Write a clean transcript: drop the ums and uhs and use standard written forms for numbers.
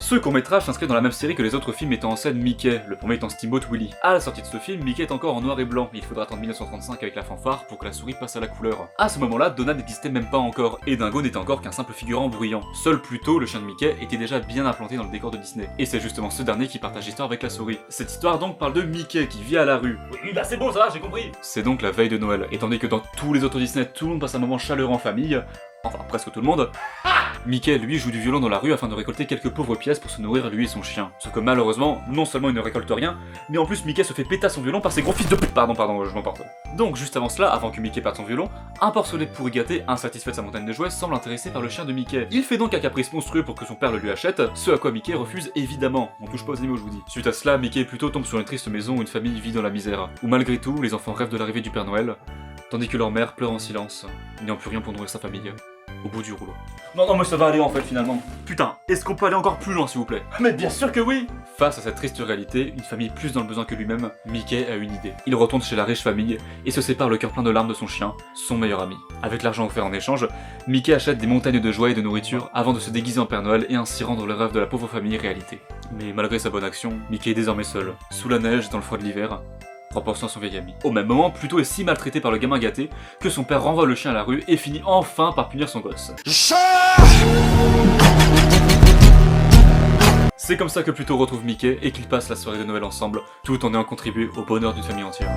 Ce court-métrage s'inscrit dans la même série que les autres films mettant en scène Mickey, le premier étant Steamboat Willie. À la sortie de ce film, Mickey est encore en noir et blanc, il faudra attendre 1935 avec la fanfare pour que la souris passe à la couleur. À ce moment-là, Donald n'existait même pas encore, et Dingo n'était encore qu'un simple figurant bruyant. Seul Pluto, le chien de Mickey, était déjà bien implanté dans le décor de Disney. Et c'est justement ce dernier qui partage l'histoire avec la souris. Cette histoire donc parle de Mickey qui vit à la rue. Oui, bah c'est bon, ça va, j'ai compris. C'est donc la veille de Noël, et tandis que dans tous les autres Disney, tout le monde passe un moment chaleureux en famille, enfin presque tout le monde, Mickey lui joue du violon dans la rue afin de récolter quelques pauvres pièces pour se nourrir lui et son chien. Sauf que malheureusement, non seulement il ne récolte rien, mais en plus Mickey se fait péter à son violon par ses gros fils de pute. Pardon, je m'emporte. Donc juste avant cela, avant que Mickey perde son violon, un porcelet pourri gâté, insatisfait de sa montagne de jouets, semble intéressé par le chien de Mickey. Il fait donc un caprice monstrueux pour que son père le lui achète, ce à quoi Mickey refuse évidemment. On touche pas aux animaux, je vous dis. Suite à cela, Mickey plutôt tombe sur une triste maison où une famille vit dans la misère, où malgré tout, les enfants rêvent de l'arrivée du Père Noël, tandis que leur mère pleure en silence, n'ayant plus rien pour nourrir sa famille. Au bout du rouleau. Non, mais ça va aller en fait finalement. Putain, est-ce qu'on peut aller encore plus loin s'il vous plaît? Mais bien sûr que oui. Face à cette triste réalité, une famille plus dans le besoin que lui-même, Mickey a une idée. Il retourne chez la riche famille et se sépare le cœur plein de larmes de son chien, son meilleur ami. Avec l'argent offert en échange, Mickey achète des montagnes de joies et de nourriture avant de se déguiser en Père Noël et ainsi rendre le rêve de la pauvre famille réalité. Mais malgré sa bonne action, Mickey est désormais seul, sous la neige dans le froid de l'hiver, repensant à son vieil ami. Au même moment, Pluto est si maltraité par le gamin gâté que son père renvoie le chien à la rue et finit enfin par punir son gosse. C'est comme ça que Pluto retrouve Mickey et qu'ils passent la soirée de Noël ensemble, tout en ayant contribué au bonheur d'une famille entière.